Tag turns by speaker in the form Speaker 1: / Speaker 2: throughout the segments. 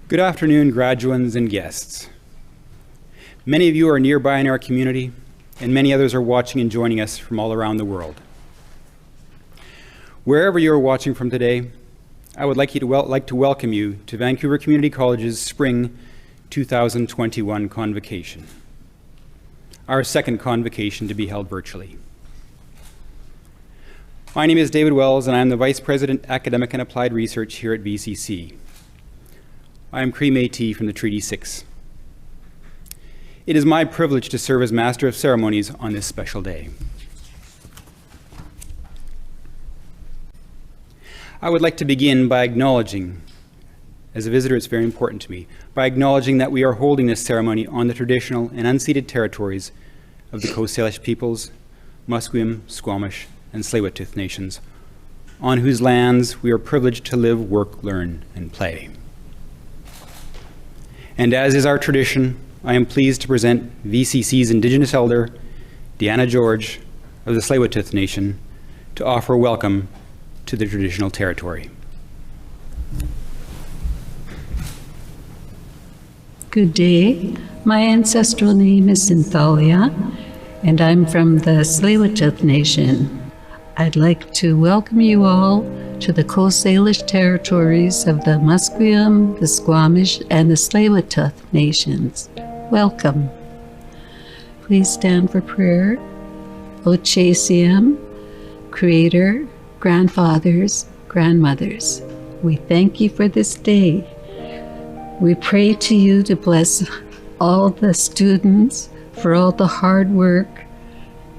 Speaker 1: Good afternoon, graduands and guests. Many of you are nearby in our community, and many others are watching and joining us from all around the world. Wherever you are watching from today, I would like to welcome you to Vancouver Community College's Spring 2021 Convocation, our second convocation to be held virtually. My name is David Wells, and I am the Vice President, Academic and Applied Research here at VCC. I am Cree Métis from the Treaty 6. It is my privilege to serve as Master of Ceremonies on this special day. I would like to begin by acknowledging, as a visitor it's very important to me, by acknowledging that we are holding this ceremony on the traditional and unceded territories of the Coast Salish peoples, Musqueam, Squamish, and Tsleil-Waututh nations, on whose lands we are privileged to live, work, learn, and play. And as is our tradition, I am pleased to present VCC's Indigenous Elder, Deanna George of the Tsleil-Waututh Nation, to offer a welcome to the traditional territory.
Speaker 2: Good day. My ancestral name is Synthalia, and I'm from the Tsleil-Waututh Nation. I'd like to welcome you all to the Coast Salish territories of the Musqueam, the Squamish, and the Tsleil-Waututh nations. Welcome. Please stand for prayer. Ochesium, Creator, grandfathers, grandmothers, we thank you for this day. We pray to you to bless all the students for all the hard work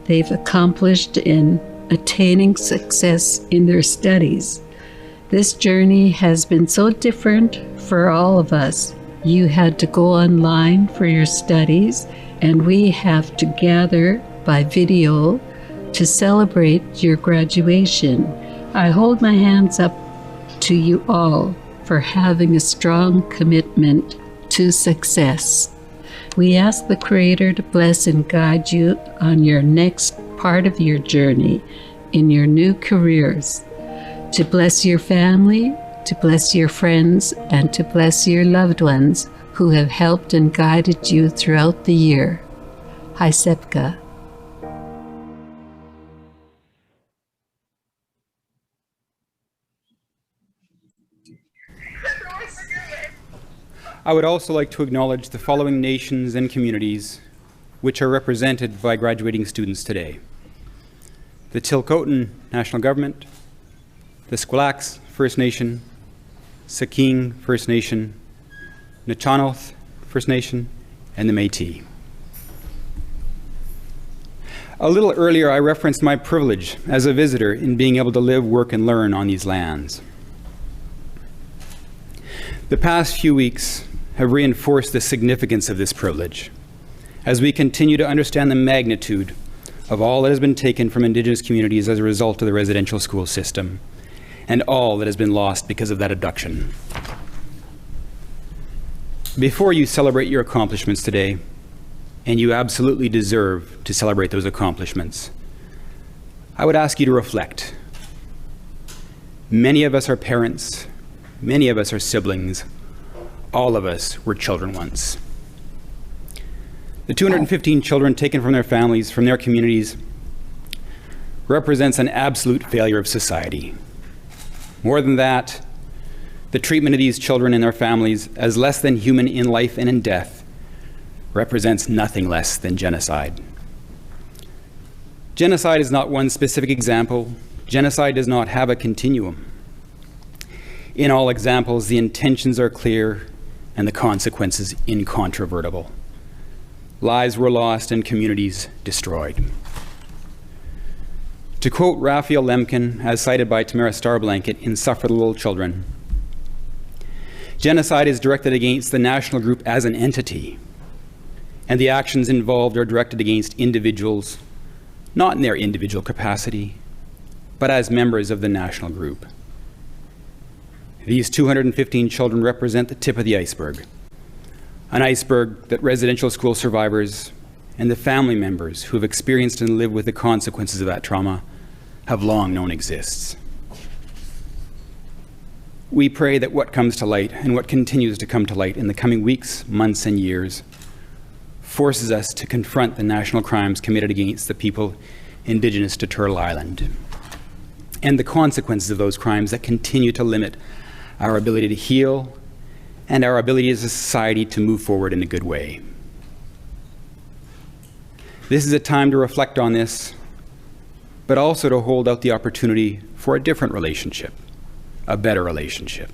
Speaker 2: they've accomplished in attaining success in their studies. This journey has been so different for all of us. You had to go online for your studies, and we have to gather by video to celebrate your graduation. I hold my hands up to you all for having a strong commitment to success. We ask the Creator to bless and guide you on your next part of your journey in your new careers, to bless your family, to bless your friends, and to bless your loved ones who have helped and guided you throughout the year. Haisepka.
Speaker 1: I would also like to acknowledge the following nations and communities which are represented by graduating students today: the Tsilhqot'in National Government, the Squillax First Nation, Saking First Nation, Nechanoth First Nation, and the Métis. A little earlier, I referenced my privilege as a visitor in being able to live, work, and learn on these lands. The past few weeks have reinforced the significance of this privilege as we continue to understand the magnitude of all that has been taken from Indigenous communities as a result of the residential school system, and all that has been lost because of that abduction. Before you celebrate your accomplishments today, and you absolutely deserve to celebrate those accomplishments, I would ask you to reflect. Many of us are parents, many of us are siblings, all of us were children once. The 215 children taken from their families, from their communities, represents an absolute failure of society. More than that, the treatment of these children and their families as less than human in life and in death represents nothing less than genocide. Genocide is not one specific example. Genocide does not have a continuum. In all examples, the intentions are clear and the consequences incontrovertible. Lives were lost and communities destroyed. To quote Raphael Lemkin, as cited by Tamara Starblanket in Suffer the Little Children, genocide is directed against the national group as an entity, and the actions involved are directed against individuals, not in their individual capacity, but as members of the national group. These 215 children represent the tip of the iceberg, an iceberg that residential school survivors and the family members who have experienced and lived with the consequences of that trauma have long known exists. We pray that what comes to light and what continues to come to light in the coming weeks, months, and years forces us to confront the national crimes committed against the people Indigenous to Turtle Island and the consequences of those crimes that continue to limit our ability to heal and our ability as a society to move forward in a good way. This is a time to reflect on this, but also to hold out the opportunity for a different relationship, a better relationship.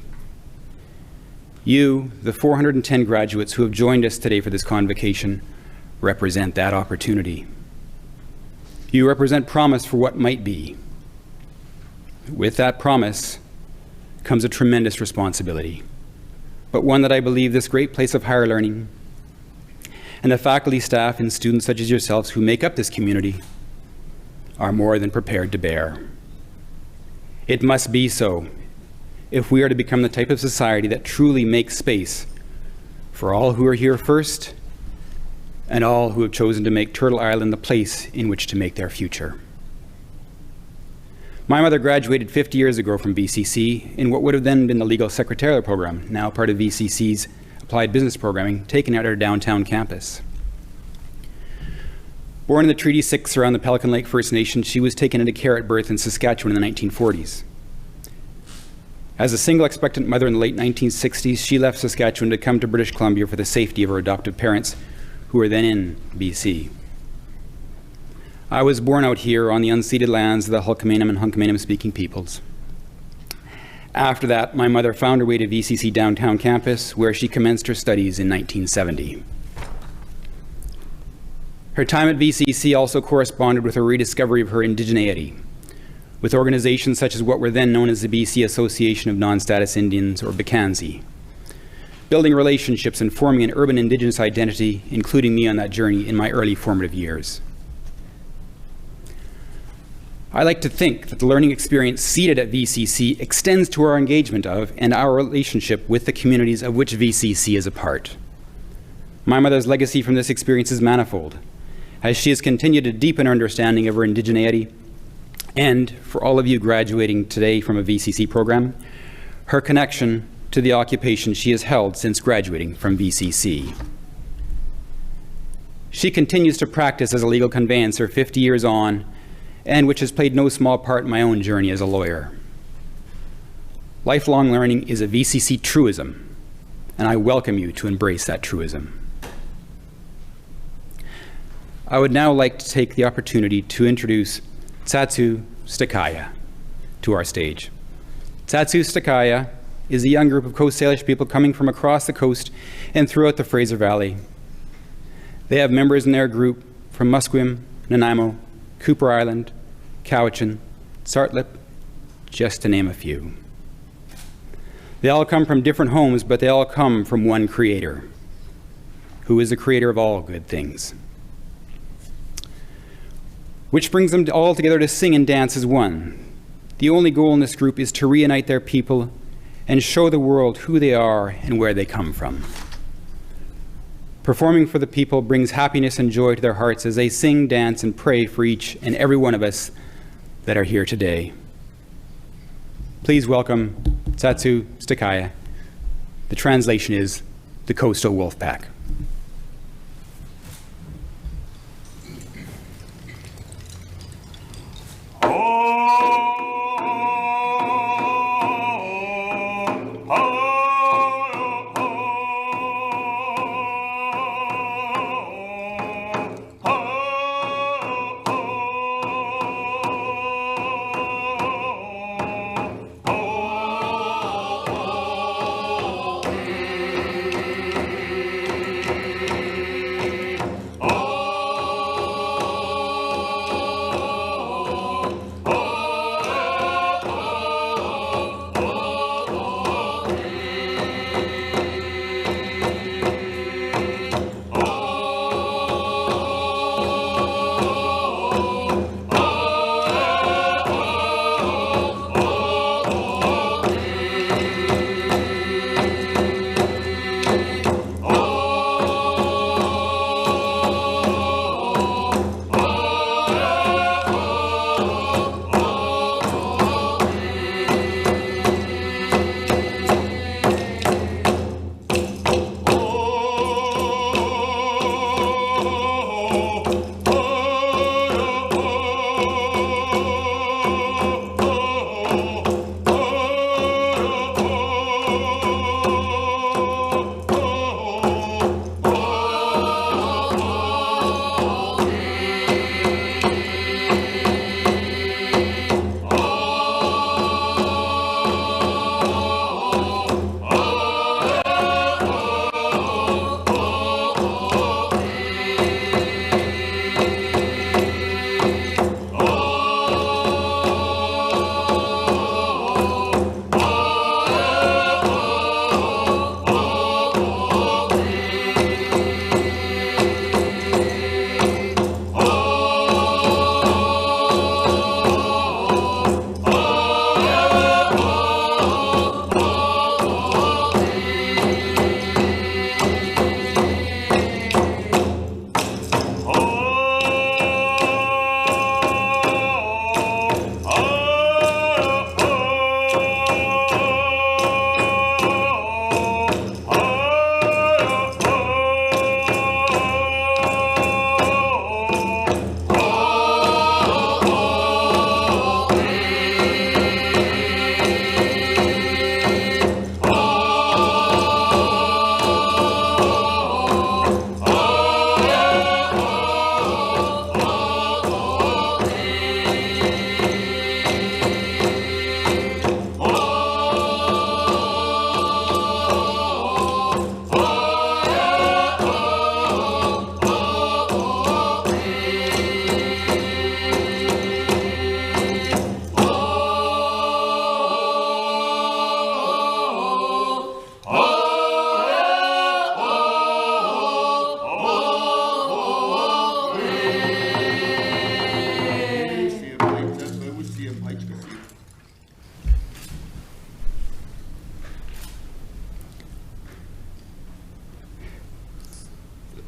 Speaker 1: You, the 410 graduates who have joined us today for this convocation, represent that opportunity. You represent promise for what might be. With that promise comes a tremendous responsibility, but one that I believe this great place of higher learning and the faculty, staff, and students such as yourselves who make up this community are more than prepared to bear. It must be so if we are to become the type of society that truly makes space for all who are here first and all who have chosen to make Turtle Island the place in which to make their future. My mother graduated 50 years ago from VCC in what would have then been the legal secretarial program, now part of VCC's applied business programming, taken at our downtown campus. Born in the Treaty 6 around the Pelican Lake First Nation, she was taken into care at birth in Saskatchewan in the 1940s. As a single expectant mother in the late 1960s, she left Saskatchewan to come to British Columbia for the safety of her adoptive parents, who were then in BC. I was born out here on the unceded lands of the Hulkaminam and Hunkaminam speaking peoples. After that, my mother found her way to VCC downtown campus, where she commenced her studies in 1970. Her time at VCC also corresponded with her rediscovery of her indigeneity, with organizations such as what were then known as the BC Association of Non-Status Indians, or BCANSI, building relationships and forming an urban Indigenous identity, including me on that journey in my early formative years. I like to think that the learning experience seated at VCC extends to our engagement of and our relationship with the communities of which VCC is a part. My mother's legacy from this experience is manifold, as she has continued to deepen her understanding of her indigeneity, and for all of you graduating today from a VCC program, her connection to the occupation she has held since graduating from VCC. She continues to practice as a legal conveyancer 50 years on, and which has played no small part in my own journey as a lawyer. Lifelong learning is a VCC truism, and I welcome you to embrace that truism. I would now like to take the opportunity to introduce Tatsu Ztakaya to our stage. Tatsu Ztakaya is a young group of Coast Salish people coming from across the coast and throughout the Fraser Valley. They have members in their group from Musqueam, Nanaimo, Cooper Island, Cowichan, Sartlip, just to name a few. They all come from different homes, but they all come from one creator, who is the creator of all good things. Which brings them all together to sing and dance as one. The only goal in this group is to reunite their people and show the world who they are and where they come from. Performing for the people brings happiness and joy to their hearts as they sing, dance, and pray for each and every one of us that are here today. Please welcome Tatsu Ztakaya. The translation is the Coastal Wolf Pack.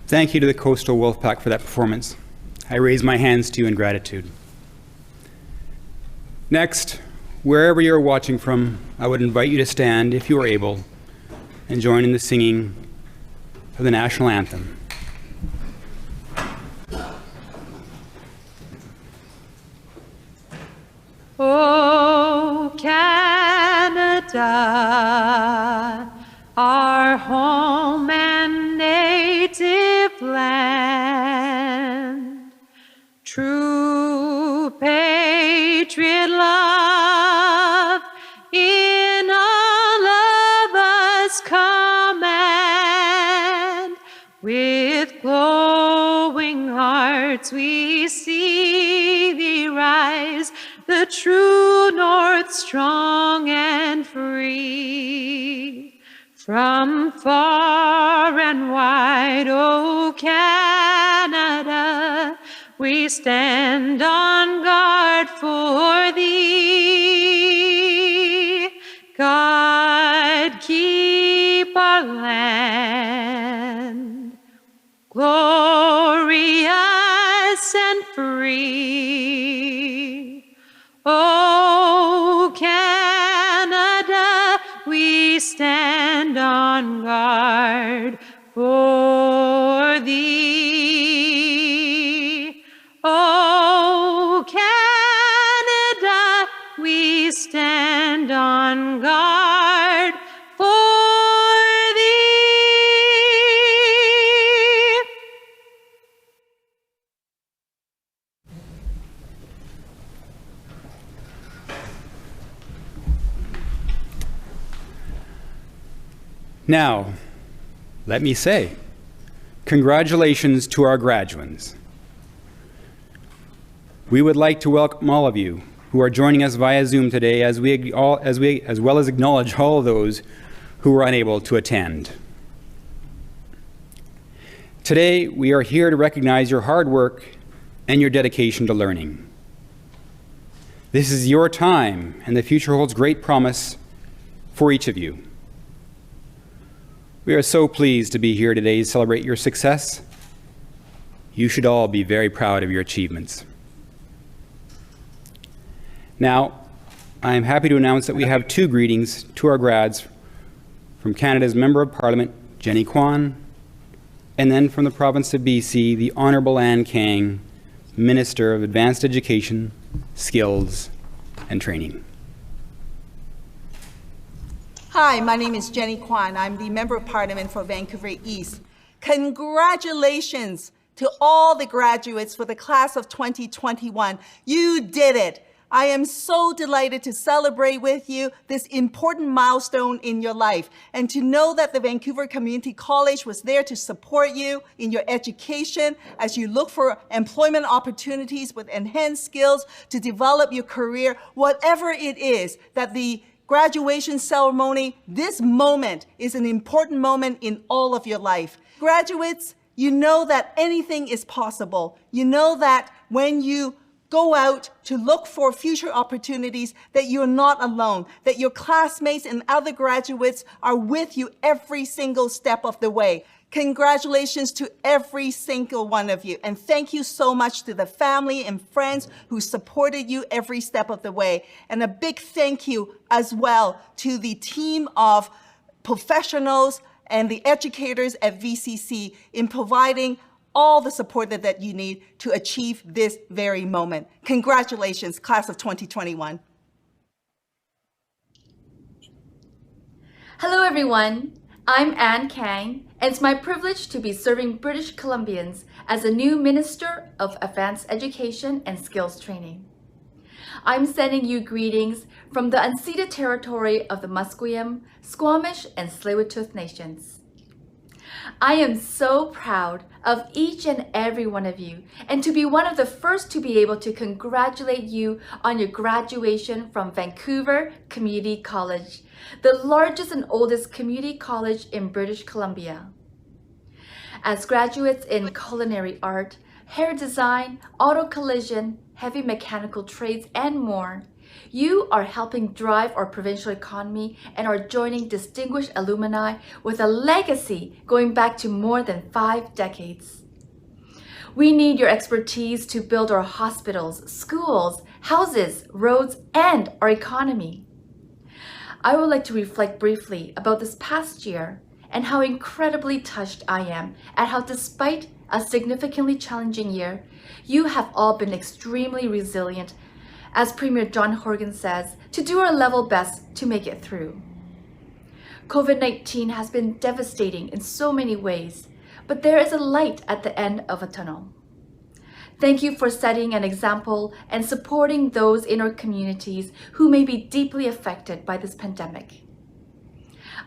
Speaker 1: Thank you to the Coastal Wolfpack for that performance. I raise my hands to you in gratitude. Next, wherever you're watching from, I would invite you to stand, if you are able, and join in the singing of the National Anthem.
Speaker 3: Oh, Canada, our home and native land, true patriot love in all of us command. With glowing hearts we see thee rise, the true north strong and free. From far and wide, O Canada, we stand on guard for thee. God keep our land glorious and free. O Canada, we stand on guard for thee. O Canada, we stand on guard for thee.
Speaker 1: Now, let me say, congratulations to our graduates. We would like to welcome all of you who are joining us via Zoom today, as well as acknowledge all of those who were unable to attend. Today, we are here to recognize your hard work and your dedication to learning. This is your time, and the future holds great promise for each of you. We are so pleased to be here today to celebrate your success. You should all be very proud of your achievements. Now, I am happy to announce that we have two greetings to our grads from Canada's Member of Parliament, Jenny Kwan, and then from the province of BC, the Honourable Ann Kang, Minister of Advanced Education, Skills, and Training.
Speaker 4: Hi, my name is Jenny Kwan. I'm the Member of Parliament for Vancouver East. Congratulations to all the graduates for the class of 2021. You did it. I am so delighted to celebrate with you this important milestone in your life, and to know that the Vancouver Community College was there to support you in your education as you look for employment opportunities with enhanced skills to develop your career, whatever it is that the graduation ceremony, this moment is an important moment in all of your life. Graduates, you know that anything is possible. You know that when you go out to look for future opportunities, that you're not alone, that your classmates and other graduates are with you every single step of the way. Congratulations to every single one of you. And thank you so much to the family and friends who supported you every step of the way. And a big thank you as well to the team of professionals and the educators at VCC in providing all the support that you need to achieve this very moment. Congratulations, class of 2021.
Speaker 5: Hello everyone, I'm Ann Kang, and it's my privilege to be serving British Columbians as a new Minister of Advanced Education and Skills Training. I'm sending you greetings from the unceded territory of the Musqueam, Squamish, and Tsleil-Waututh Nations. I am so proud of each and every one of you, and to be one of the first to be able to congratulate you on your graduation from Vancouver Community College, the largest and oldest community college in British Columbia. As graduates in culinary art, hair design, auto collision, heavy mechanical trades, and more, You are helping drive our provincial economy and are joining distinguished alumni with a legacy going back to more than 5 decades. We need your expertise to build our hospitals, schools, houses, roads, and our economy. I would like to reflect briefly about this past year and how incredibly touched I am at how, despite a significantly challenging year, you have all been extremely resilient, as Premier John Horgan says, to do our level best to make it through. COVID-19 has been devastating in so many ways, but there is a light at the end of a tunnel. Thank you for setting an example and supporting those in our communities who may be deeply affected by this pandemic.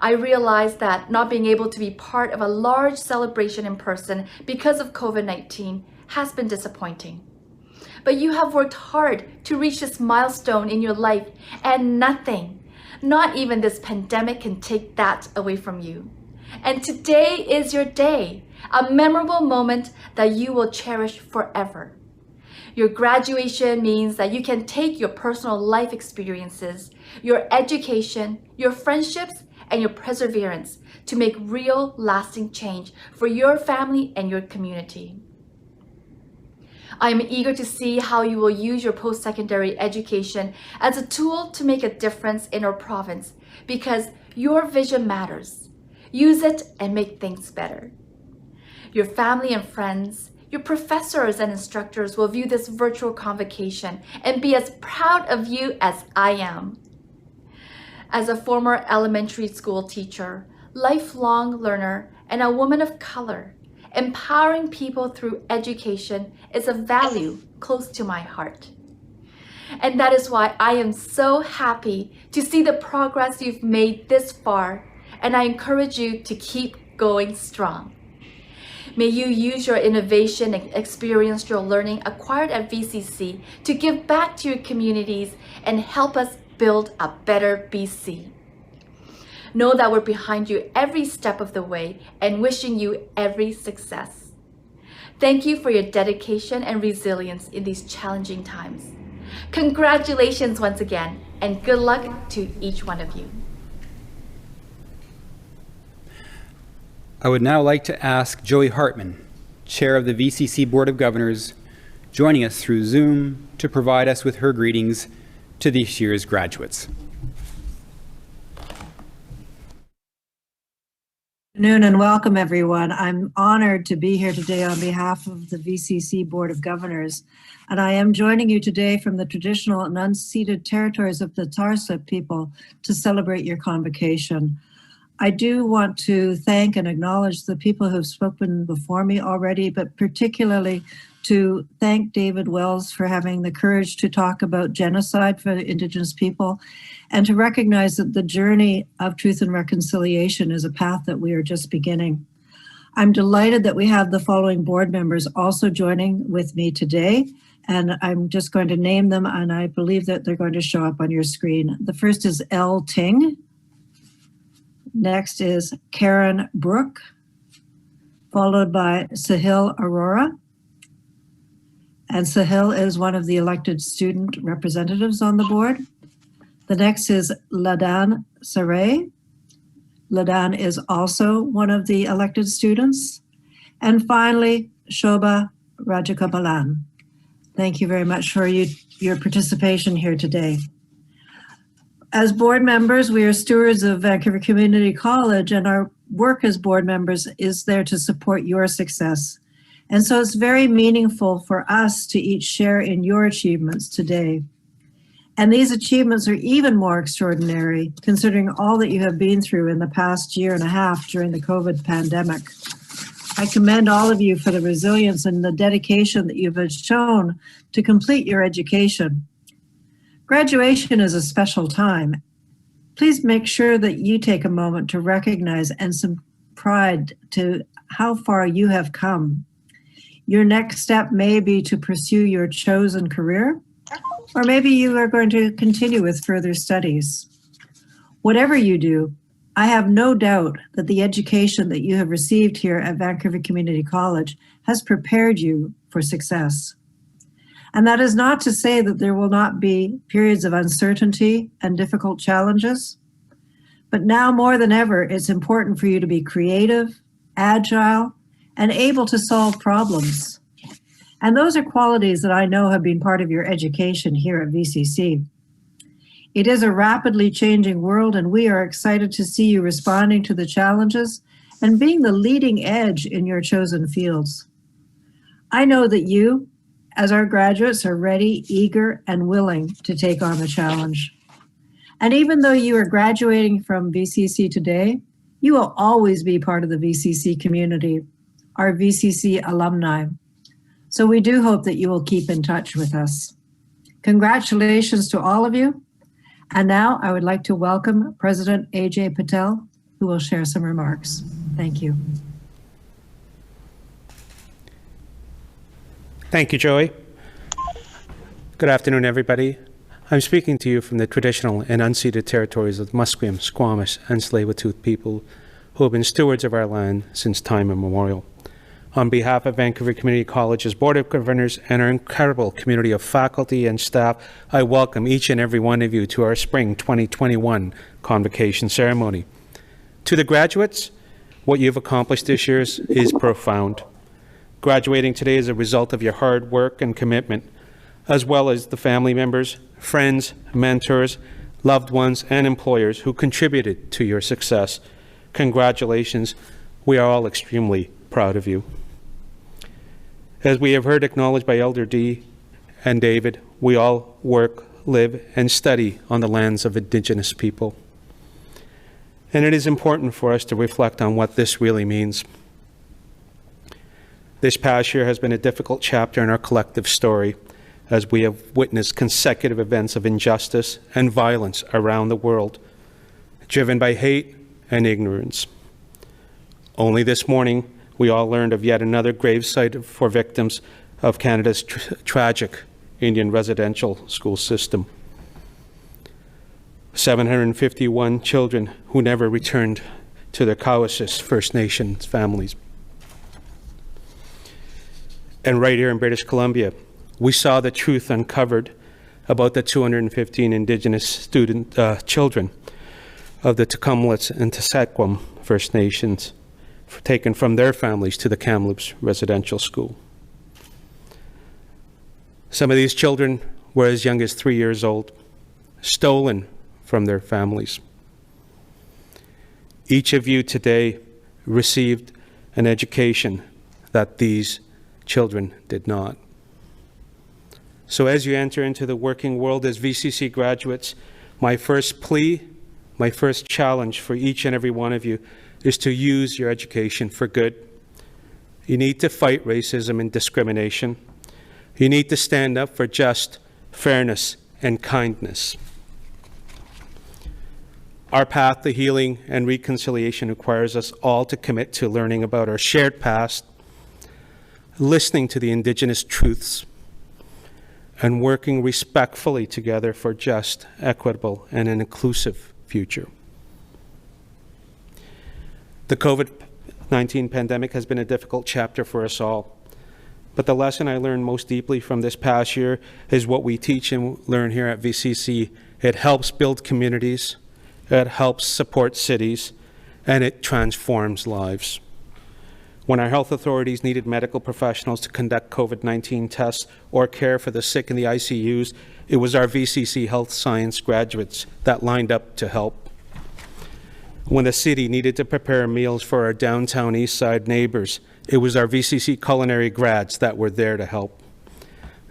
Speaker 5: I realize that not being able to be part of a large celebration in person because of COVID-19 has been disappointing. But you have worked hard to reach this milestone in your life, and nothing, not even this pandemic, can take that away from you. And today is your day, a memorable moment that you will cherish forever. Your graduation means that you can take your personal life experiences, your education, your friendships, and your perseverance to make real, lasting change for your family and your community. I am eager to see how you will use your post-secondary education as a tool to make a difference in our province, because your vision matters. Use it and make things better. Your family and friends, your professors and instructors will view this virtual convocation and be as proud of you as I am. As a former elementary school teacher, lifelong learner, and a woman of color, empowering people through education is a value close to my heart. And that is why I am so happy to see the progress you've made this far, and I encourage you to keep going strong. May you use your innovation and experiential learning acquired at VCC to give back to your communities and help us build a better BC. Know that we're behind you every step of the way and wishing you every success. Thank you for your dedication and resilience in these challenging times. Congratulations once again, and good luck to each one of you.
Speaker 1: I would now like to ask Joey Hartman, Chair of the VCC Board of Governors, joining us through Zoom to provide us with her greetings to this year's graduates.
Speaker 6: Good afternoon and welcome, everyone. I'm honored to be here today on behalf of the VCC Board of Governors, and I am joining you today from the traditional and unceded territories of the Tarsip people to celebrate your convocation. I do want to thank and acknowledge the people who've spoken before me already, but particularly to thank David Wells for having the courage to talk about genocide for Indigenous people, and to recognize that the journey of truth and reconciliation is a path that we are just beginning. I'm delighted that we have the following board members also joining with me today, and I'm just going to name them, and I believe that they're going to show up on your screen. The first is Elle Ting. Next is Karen Brooke, followed by Sahil Arora. And Sahil is one of the elected student representatives on the board. The next is Ladan Saray. Ladan is also one of the elected students. And finally, Shobha Rajagopal. Thank you very much for your participation here today. As board members, we are stewards of Vancouver Community College, and our work as board members is there to support your success. And so it's very meaningful for us to each share in your achievements today. And these achievements are even more extraordinary considering all that you have been through in the past year and a half during the COVID pandemic. I commend all of you for the resilience and the dedication that you've shown to complete your education. Graduation is a special time. Please make sure that you take a moment to recognize and some pride to how far you have come. Your next step may be to pursue your chosen career, or maybe you are going to continue with further studies. Whatever you do, I have no doubt that the education that you have received here at Vancouver Community College has prepared you for success. And that is not to say that there will not be periods of uncertainty and difficult challenges. But now more than ever, it's important for you to be creative, agile, and able to solve problems. And those are qualities that I know have been part of your education here at VCC. It is a rapidly changing world, and we are excited to see you responding to the challenges and being the leading edge in your chosen fields. I know that you, as our graduates, are ready, eager, and willing to take on the challenge. And even though you are graduating from VCC today, you will always be part of the VCC community, our VCC alumni. So we do hope that you will keep in touch with us. Congratulations to all of you. And now I would like to welcome President Aj Patel, who will share some remarks. Thank you.
Speaker 7: Thank you, Joey. Good afternoon, everybody. I'm speaking to you from the traditional and unceded territories of the Musqueam, Squamish, and Tsleil-Waututh people who have been stewards of our land since time immemorial. On behalf of Vancouver Community College's Board of Governors and our incredible community of faculty and staff, I welcome each and every one of you to our Spring 2021 Convocation ceremony. To the graduates, what you've accomplished this year is profound. Graduating today is a result of your hard work and commitment, as well as the family members, friends, mentors, loved ones, and employers who contributed to your success. Congratulations. We are all extremely proud of you. As we have heard acknowledged by Elder D. and David, we all work, live, and study on the lands of Indigenous people. And it is important for us to reflect on what this really means. This past year has been a difficult chapter in our collective story, as we have witnessed consecutive events of injustice and violence around the world, driven by hate and ignorance. Only this morning, we all learned of yet another gravesite for victims of Canada's tragic Indian residential school system. 751 children who never returned to their Cowessess First Nations families. And right here in British Columbia, we saw the truth uncovered about the 215 Indigenous children of the Tecumseh and Tusqueam First Nations taken from their families to the Kamloops Residential School. Some of these children were as young as 3 years old, stolen from their families. Each of you today received an education that these children did not. So as you enter into the working world as VCC graduates, my first plea, my first challenge for each and every one of you is to use your education for good. You need to fight racism and discrimination. You need to stand up for just fairness and kindness. Our path to healing and reconciliation requires us all to commit to learning about our shared past, listening to the Indigenous truths, and working respectfully together for just, equitable, and an inclusive future. The COVID-19 pandemic has been a difficult chapter for us all, but the lesson I learned most deeply from this past year is what we teach and learn here at VCC. It helps build communities, it helps support cities, and it transforms lives. When our health authorities needed medical professionals to conduct COVID-19 tests or care for the sick in the ICUs, it was our VCC health science graduates that lined up to help. When the city needed to prepare meals for our downtown east side neighbors, it was our VCC culinary grads that were there to help.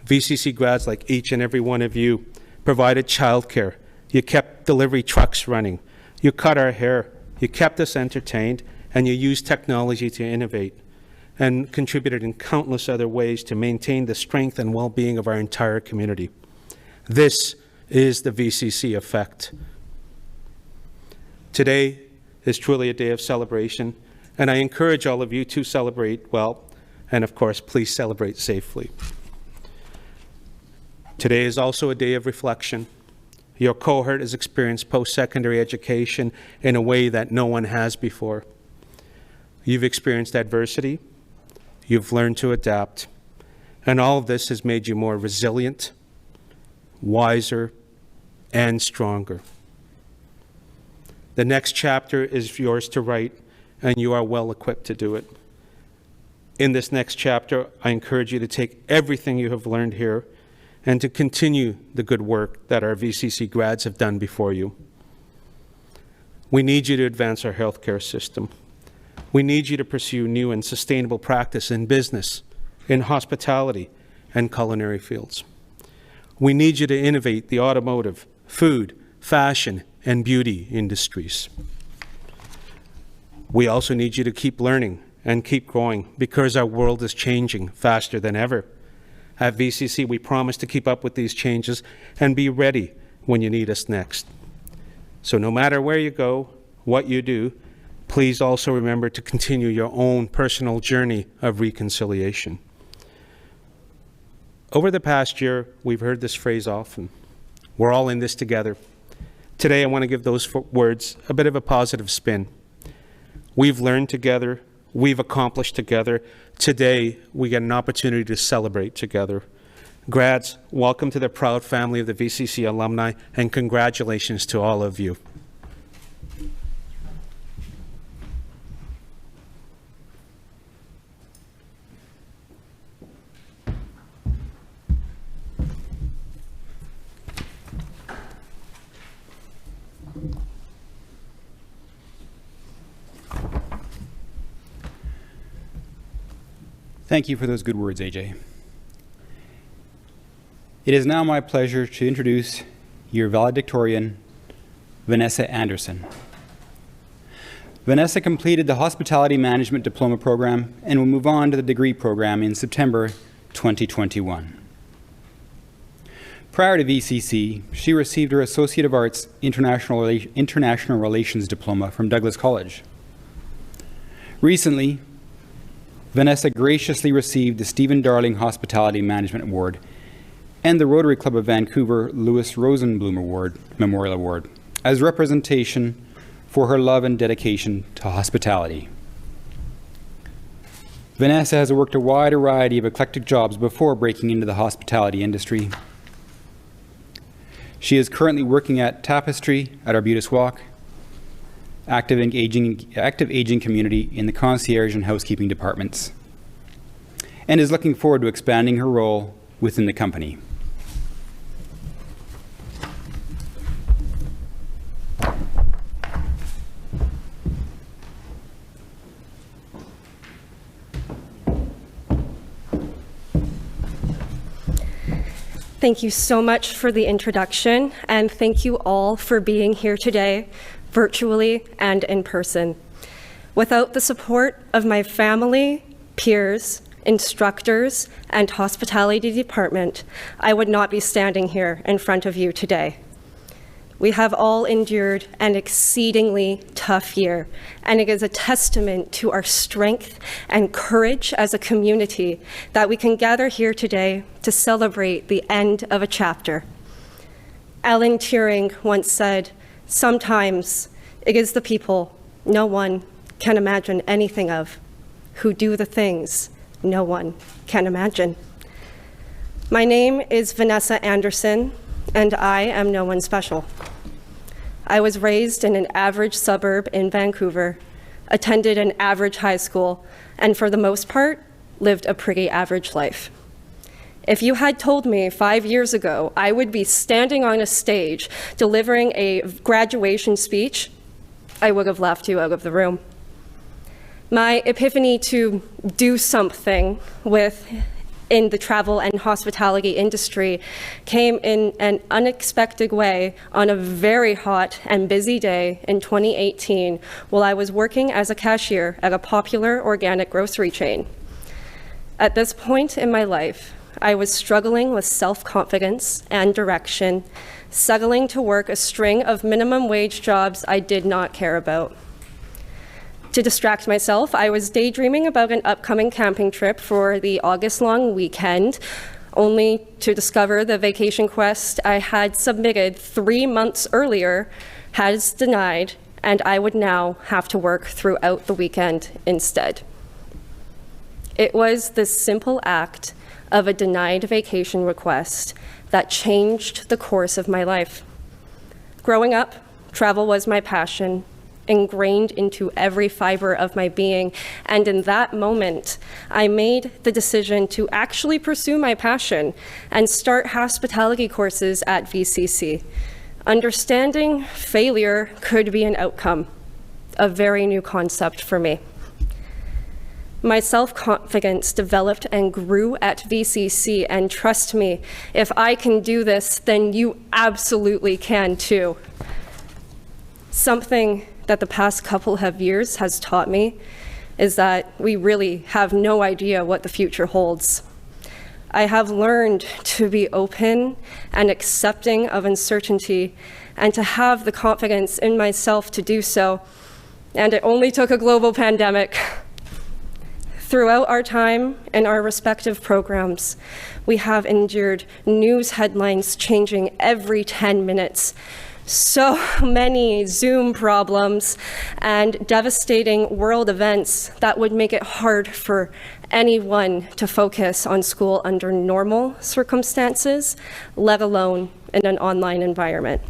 Speaker 7: VCC grads, like each and every one of you, provided childcare. You kept delivery trucks running. You cut our hair. You kept us entertained, and you used technology to innovate and contributed in countless other ways to maintain the strength and well-being of our entire community. This is the VCC effect. Today is truly a day of celebration, and I encourage all of you to celebrate well, and of course, please celebrate safely. Today is also a day of reflection. Your cohort has experienced post-secondary education in a way that no one has before. You've experienced adversity, you've learned to adapt, And all of this has made you more resilient, wiser, and stronger. The next chapter is yours to write, and you are well equipped to do it. In this next chapter, I encourage you to take everything you have learned here and to continue the good work that our VCC grads have done before you. We need you to advance our healthcare system. We need you to pursue new and sustainable practice in business, in hospitality, and culinary fields. We need you to innovate the automotive, food, fashion, and beauty industries. We also need you to keep learning and keep growing because our world is changing faster than ever. At VCC, we promise to keep up with these changes and be ready when you need us next. So no matter where you go, what you do, please also remember to continue your own personal journey of reconciliation. Over the past year, we've heard this phrase often. We're all in this together. Today, I want to give those words a bit of a positive spin. We've learned together. We've accomplished together. Today, we get an opportunity to celebrate together. Grads, welcome to the proud family of the VCC alumni, and congratulations to all of you.
Speaker 1: Thank you for those good words, AJ. It is now my pleasure to introduce your valedictorian, Vanessa Anderson. Vanessa completed the Hospitality Management Diploma program and will move on to the degree program in September 2021. Prior to VCC, she received her Associate of Arts International Relations Diploma from Douglas College. Recently, Vanessa graciously received the Stephen Darling Hospitality Management Award and the Rotary Club of Vancouver Louis Rosenblum Award, Memorial Award as representation for her love and dedication to hospitality. Vanessa has worked a wide variety of eclectic jobs before breaking into the hospitality industry. She is currently working at Tapestry at Arbutus Walk, active aging community in the concierge and housekeeping departments, and is looking forward to expanding her role within the company.
Speaker 8: Thank you so much for the introduction, and thank you all for being here today, virtually and in person. Without the support of my family, peers, instructors, and hospitality department, I would not be standing here in front of you today. We have all endured an exceedingly tough year, and it is a testament to our strength and courage as a community that we can gather here today to celebrate the end of a chapter. Alan Turing once said, "Sometimes it is the people no one can imagine anything of, who do the things no one can imagine." My name is Vanessa Anderson, and I am no one special. I was raised in an average suburb in Vancouver, attended an average high school, and for the most part, lived a pretty average life. If you had told me 5 years ago I would be standing on a stage delivering a graduation speech, I would have laughed you out of the room. My epiphany to do something in the travel and hospitality industry came in an unexpected way on a very hot and busy day in 2018 while I was working as a cashier at a popular organic grocery chain. At this point in my life, I was struggling with self-confidence and direction, settling to work a string of minimum wage jobs I did not care about. To distract myself, I was daydreaming about an upcoming camping trip for the August-long weekend, only to discover the vacation quest I had submitted 3 months earlier has denied, and I would now have to work throughout the weekend instead. It was this simple act of a denied vacation request that changed the course of my life. Growing up, travel was my passion, ingrained into every fiber of my being, and in that moment, I made the decision to actually pursue my passion and start hospitality courses at VCC. Understanding failure could be an outcome, a very new concept for me. My self-confidence developed and grew at VCC, and trust me, if I can do this, then you absolutely can too. Something that the past couple of years has taught me is that we really have no idea what the future holds. I have learned to be open and accepting of uncertainty and to have the confidence in myself to do so. And it only took a global pandemic. Throughout our time in our respective programs, we have endured news headlines changing every 10 minutes, so many Zoom problems, and devastating world events that would make it hard for anyone to focus on school under normal circumstances, let alone in an online environment.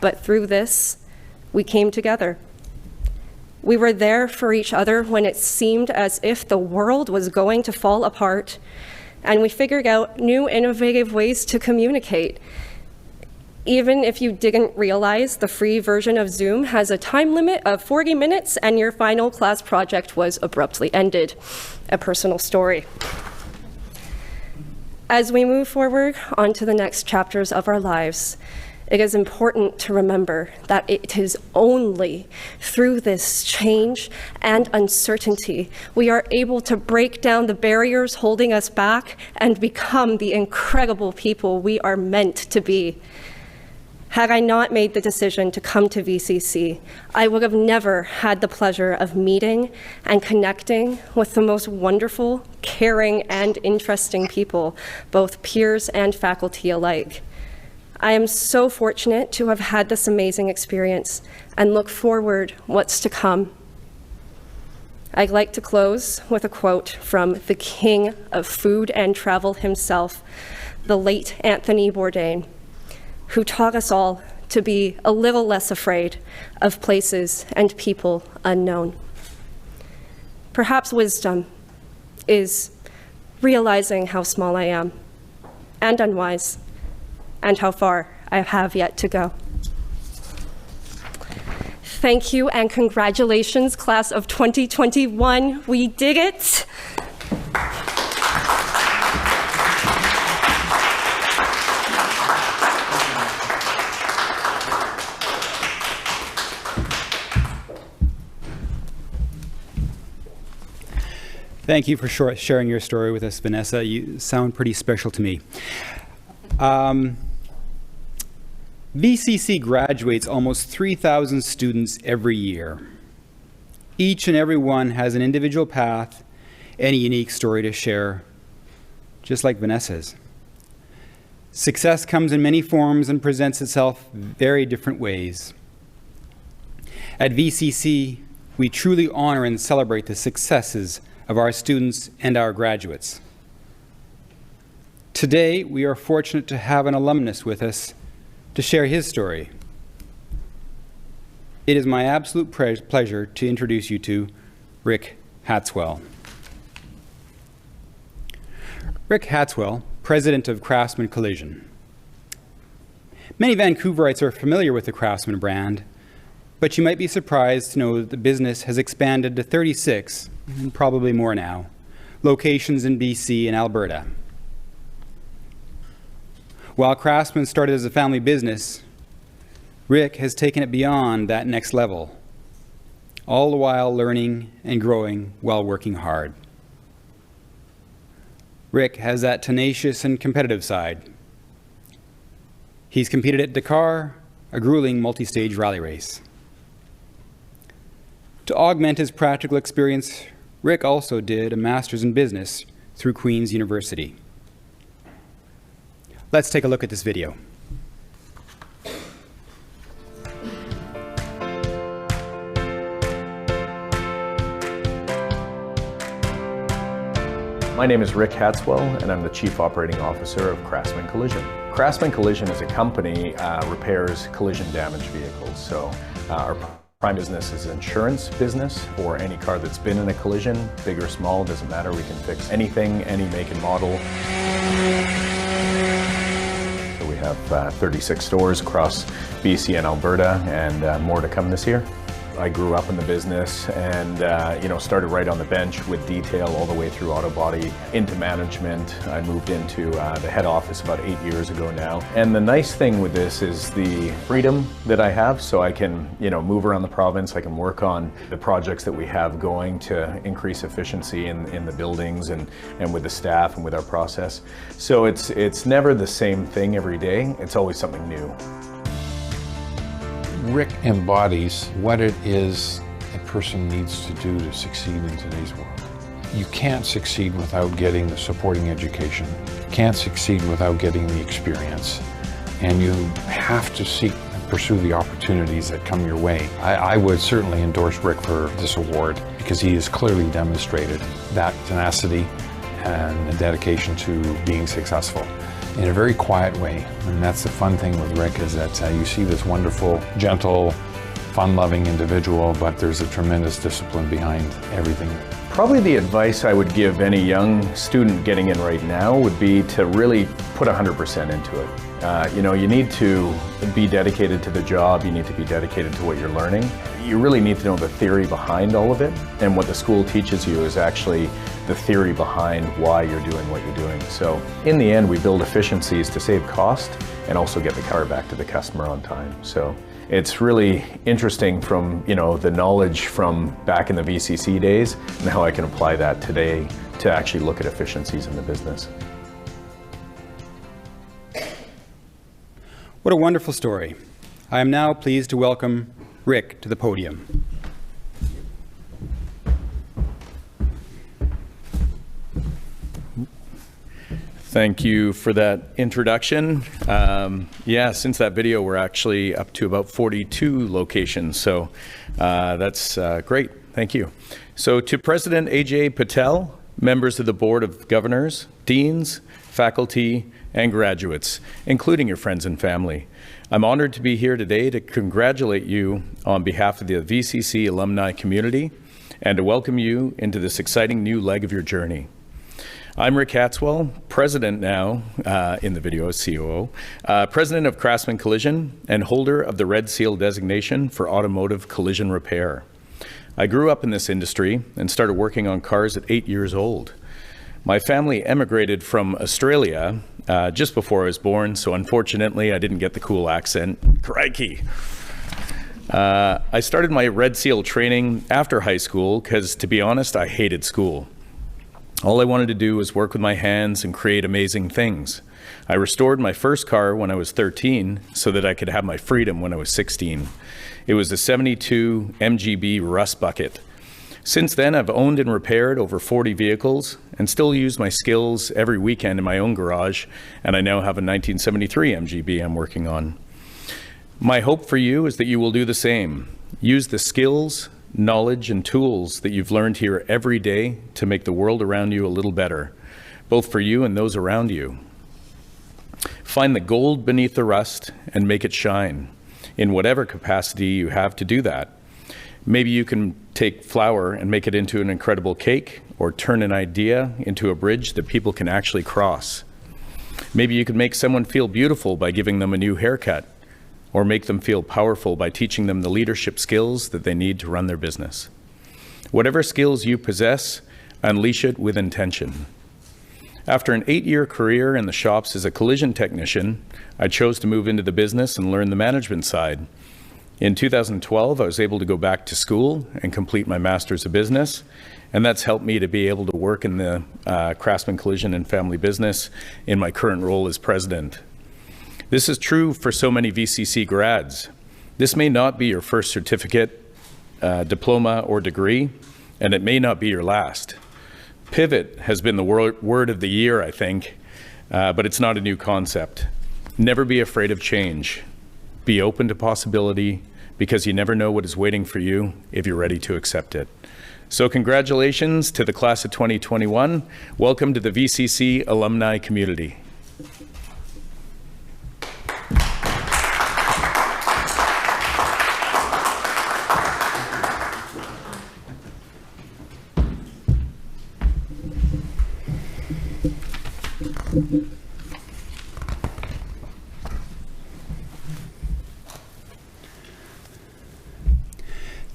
Speaker 8: But through this, we came together. We were there for each other when it seemed as if the world was going to fall apart, and we figured out new innovative ways to communicate. Even if you didn't realize, the free version of Zoom has a time limit of 40 minutes and your final class project was abruptly ended. A personal story. As we move forward onto the next chapters of our lives, it is important to remember that it is only through this change and uncertainty we are able to break down the barriers holding us back and become the incredible people we are meant to be. Had I not made the decision to come to VCC, I would have never had the pleasure of meeting and connecting with the most wonderful, caring, and interesting people, both peers and faculty alike. I am so fortunate to have had this amazing experience and look forward what's to come. I'd like to close with a quote from the king of food and travel himself, the late Anthony Bourdain, who taught us all to be a little less afraid of places and people unknown. Perhaps wisdom is realizing how small I am and unwise and how far I have yet to go. Thank you and congratulations, class of 2021. We did it.
Speaker 1: Thank you for sharing your story with us, Vanessa. You sound pretty special to me. VCC graduates almost 3,000 students every year. Each and every one has an individual path and a unique story to share, just like Vanessa's. Success comes in many forms and presents itself very different ways. At VCC, we truly honor and celebrate the successes of our students and our graduates. Today, we are fortunate to have an alumnus with us to share his story. It is my absolute pleasure to introduce you to Rick Hatzwell. Rick Hatzwell, president of Craftsman Collision. Many Vancouverites are familiar with the Craftsman brand, but you might be surprised to know that the business has expanded to 36, and probably more now, locations in BC and Alberta. While Craftsman started as a family business, Rick has taken it beyond that next level, all the while learning and growing while working hard. Rick has that tenacious and competitive side. He's competed at Dakar, a grueling multi-stage rally race. To augment his practical experience, Rick also did a master's in business through Queen's University. Let's take a look at this video.
Speaker 9: My name is Rick Hatzwell, and I'm the Chief Operating Officer of Craftsman Collision. Craftsman Collision as a company repairs collision damaged vehicles. So our prime business is insurance business for any car that's been in a collision, big or small, doesn't matter. We can fix anything, any make and model. So we have 36 stores across BC and Alberta, and more to come this year. I grew up in the business and started right on the bench with detail all the way through auto body into management. I moved into the head office about 8 years ago now. And the nice thing with this is the freedom that I have, so I can move around the province. I can work on the projects that we have going to increase efficiency in the buildings and with the staff and with our process. So it's never the same thing every day. It's always something new.
Speaker 10: Rick embodies what it is a person needs to do to succeed in today's world. You can't succeed without getting the supporting education, can't succeed without getting the experience, and you have to seek and pursue the opportunities that come your way. I would certainly endorse Rick for this award because he has clearly demonstrated that tenacity and the dedication to being successful in a very quiet way. And that's the fun thing with Rick, is that you see this wonderful, gentle, fun-loving individual, but there's a tremendous discipline behind everything.
Speaker 9: Probably the advice I would give any young student getting in right now would be to really put 100% into it. You need to be dedicated to the job, you need to be dedicated to what you're learning. You really need to know the theory behind all of it, and what the school teaches you is actually the theory behind why you're doing what you're doing. So in the end, we build efficiencies to save cost and also get the car back to the customer on time. So it's really interesting from the knowledge from back in the VCC days and how I can apply that today to actually look at efficiencies in the business.
Speaker 1: What a wonderful story. I am now pleased to welcome Rick to the podium.
Speaker 9: Thank you for that introduction. Since that video, we're actually up to about 42 locations, so that's great. Thank you. So to President Aj Patel, members of the Board of Governors, deans, faculty, and graduates, including your friends and family, I'm honored to be here today to congratulate you on behalf of the VCC alumni community and to welcome you into this exciting new leg of your journey. I'm Rick Hatzwell, president now, in the video as COO, president of Craftsman Collision and holder of the Red Seal designation for automotive collision repair. I grew up in this industry and started working on cars at 8 years old. My family emigrated from Australia just before I was born, so unfortunately I didn't get the cool accent. Crikey! I started my Red Seal training after high school because, to be honest, I hated school. All I wanted to do was work with my hands and create amazing things. I restored my first car when I was 13 so that I could have my freedom when I was 16. It was a 72 MGB Rust Bucket. Since then, I've owned and repaired over 40 vehicles and still use my skills every weekend in my own garage, and I now have a 1973 MGB I'm working on. My hope for you is that you will do the same. Use the skills, knowledge, and tools that you've learned here every day to make the world around you a little better, both for you and those around you. Find the gold beneath the rust and make it shine in whatever capacity you have to do that. Maybe you can take flour and make it into an incredible cake, or turn an idea into a bridge that people can actually cross. Maybe you can make someone feel beautiful by giving them a new haircut, or make them feel powerful by teaching them the leadership skills that they need to run their business. Whatever skills you possess, unleash it with intention. After an 8-year career in the shops as a collision technician, I chose to move into the business and learn the management side. In 2012, I was able to go back to school and complete my Master's of Business, and that's helped me to be able to work in the Craftsman Collision and Family Business in my current role as president. This is true for so many VCC grads. This may not be your first certificate, diploma, or degree, and it may not be your last. Pivot has been the word of the year, I think, but it's not a new concept. Never be afraid of change. Be open to possibility, because you never know what is waiting for you if you're ready to accept it. So congratulations to the class of 2021. Welcome to the VCC alumni community.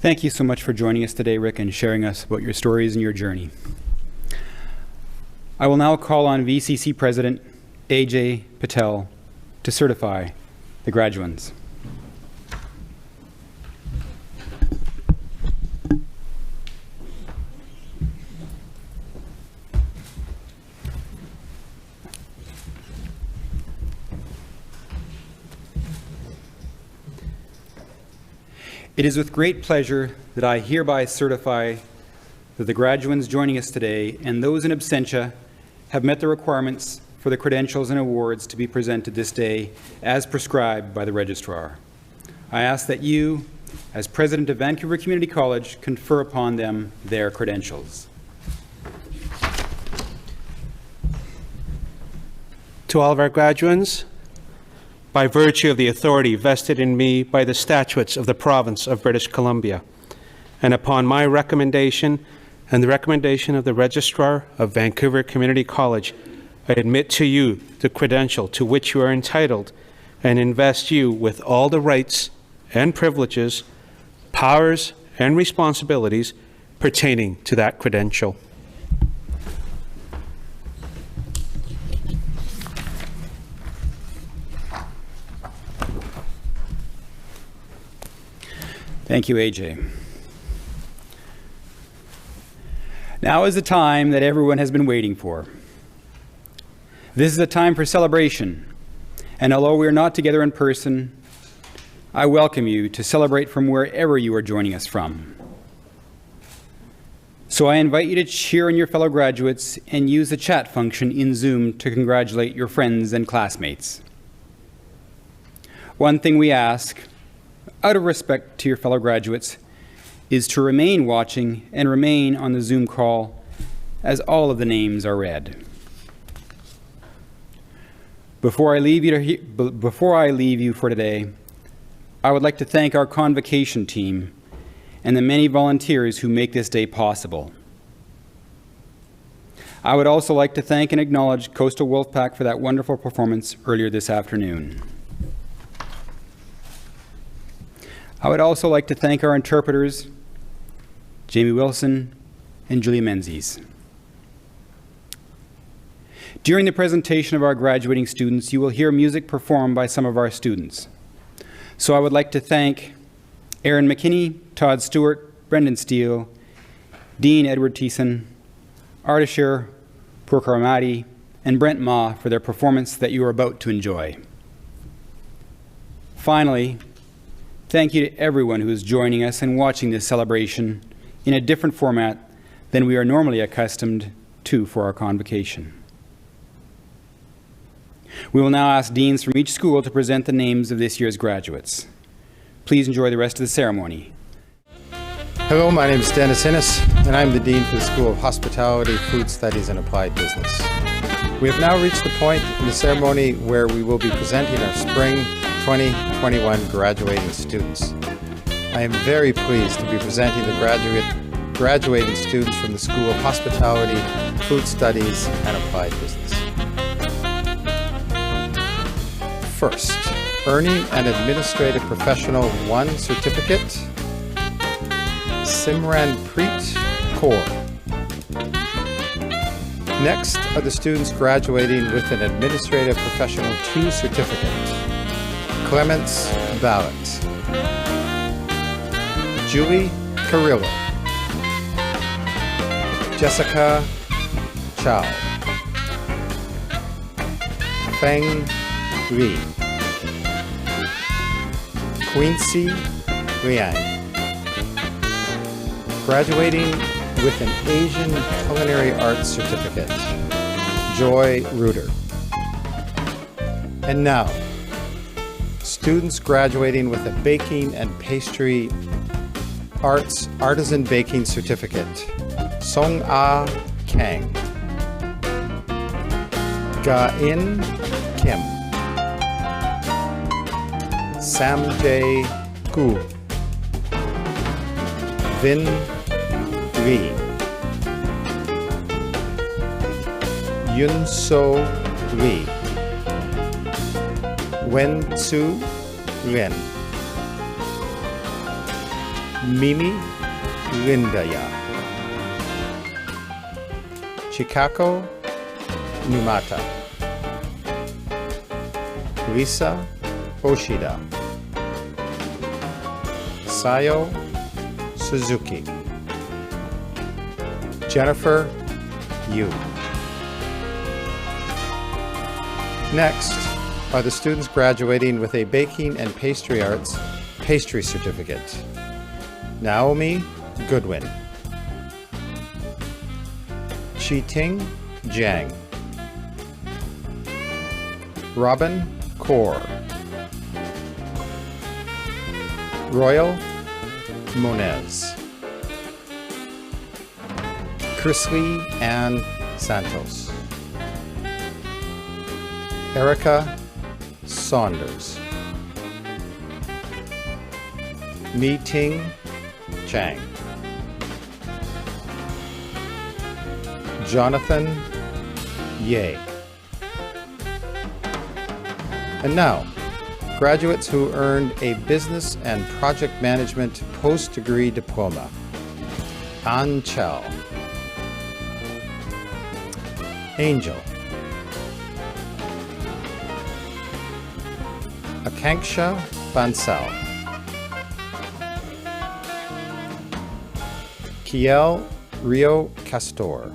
Speaker 1: Thank you so much for joining us today, Rick, and sharing us about your stories and your journey. I will now call on VCC President Aj Patel to certify the graduands. It is with great pleasure that I hereby certify that the graduands joining us today and those in absentia have met the requirements for the credentials and awards to be presented this day as prescribed by the registrar. I ask that you, as President of Vancouver Community College, confer upon them their credentials.
Speaker 7: To all of our graduands, by virtue of the authority vested in me by the statutes of the province of British Columbia, and upon my recommendation and the recommendation of the Registrar of Vancouver Community College, I admit to you the credential to which you are entitled and invest you with all the rights and privileges, powers and responsibilities pertaining to that credential.
Speaker 1: Thank you, AJ. Now is the time that everyone has been waiting for. This is a time for celebration, and although we are not together in person, I welcome you to celebrate from wherever you are joining us from. So I invite you to cheer on your fellow graduates and use the chat function in Zoom to congratulate your friends and classmates. One thing we ask, out of respect to your fellow graduates, is to remain watching and remain on the Zoom call as all of the names are read. Before I leave you for today, I would like to thank our Convocation team and the many volunteers who make this day possible. I would also like to thank and acknowledge Coastal Wolfpack for that wonderful performance earlier this afternoon. I would also like to thank our interpreters, Jamie Wilson and Julia Menzies. During the presentation of our graduating students, you will hear music performed by some of our students. So I would like to thank Aaron McKinney, Todd Stewart, Brendan Steele, Dean Edward Thiessen, Ardashir Purkaramati, and Brent Ma for their performance that you are about to enjoy. Finally, thank you to everyone who is joining us and watching this celebration in a different format than we are normally accustomed to for our convocation. We will now ask deans from each school to present the names of this year's graduates. Please enjoy the rest of the ceremony.
Speaker 11: Hello, my name is Dennis Innes, and I'm the Dean for the School of Hospitality, Food Studies, and Applied Business. We have now reached the point in the ceremony where we will be presenting our Spring 2021 graduating students. I am very pleased to be presenting the graduating students from the School of Hospitality, Food Studies, and Applied Business. First, earning an Administrative Professional 1 certificate, Simranpreet Kaur. Next are the students graduating with an Administrative Professional 2 certificate, Clements Ballot, Julie Carrillo, Jessica Chow, Feng Li, Quincy Liang. Graduating with an Asian Culinary Arts certificate, Joy Reuter. And now, students graduating with a Baking and Pastry Arts Artisan Baking Certificate, Song-Ah Kang. Ga-in Kim. Sam-jae Gu. Vin Lee. Yun-so Lee. Wen-tsu Lin. Mimi Lindaya. Chikako Numata. Lisa Oshida. Sayo Suzuki. Jennifer Yu. Next are the students graduating with a Baking and Pastry Arts Pastry Certificate. Naomi Goodwin. Chi-ting Jiang. Robin Kaur. Royal Monez. Chrisley Ann Santos. Erica Saunders. Mi-ting Chang. Jonathan Ye. And now, graduates who earned a Business and Project Management post-degree diploma. An Chao. Angel. Akanksha Bansal. Kiel Rio Castor.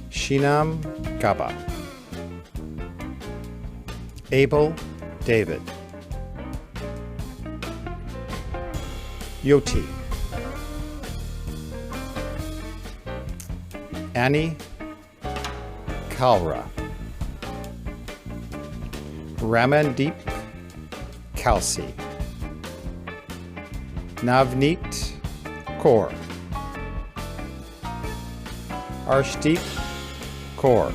Speaker 11: Shinam Gaba. Abel David. Yoti. Annie Kalra. Ramandeep Kalsi. Navneet Kaur. Arshdeep Kaur.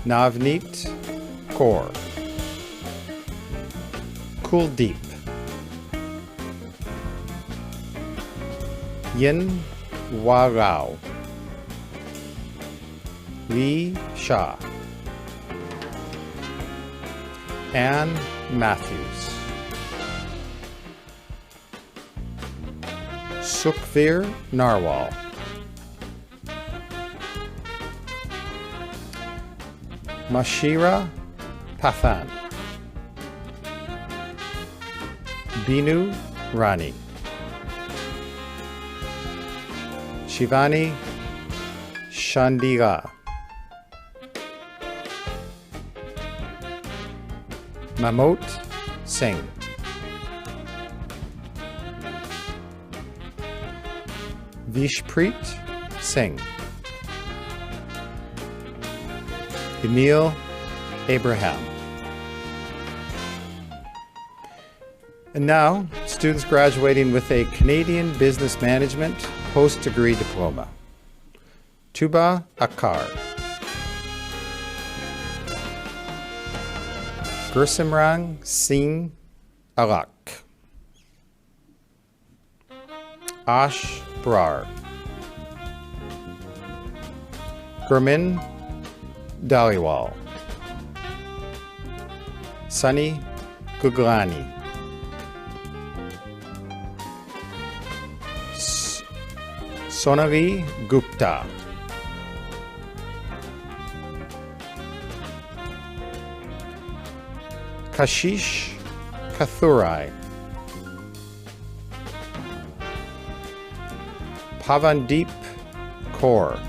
Speaker 11: Navneet Kaur. Kuldeep. Yin Warao. Lee Shah. Anne Matthews. Sukhvir Narwal. Mashira Pathan. Binu Rani. Shivani Shandiga. Mamot Singh. Vishpreet Singh. Emil Abraham. And now, students graduating with a Canadian Business Management post-degree diploma. Tuba Akkar. Gursimrang Singh Alak. Ash Brar. Gurmin Daliwal. Sunny Guglani. Sonali Gupta. Kashish Kathurai. Pavandeep Kaur.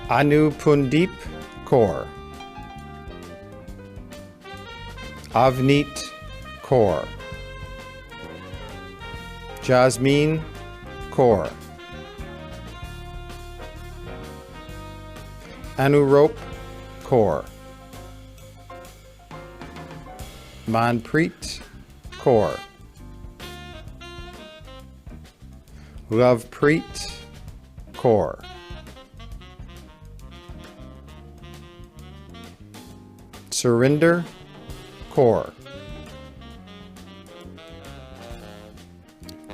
Speaker 11: Anupundeep Kaur. Avneet Kaur. Jasmine Kaur. Anurope Kaur. Manpreet Kaur. Lovepreet Kaur. Surinder Kaur.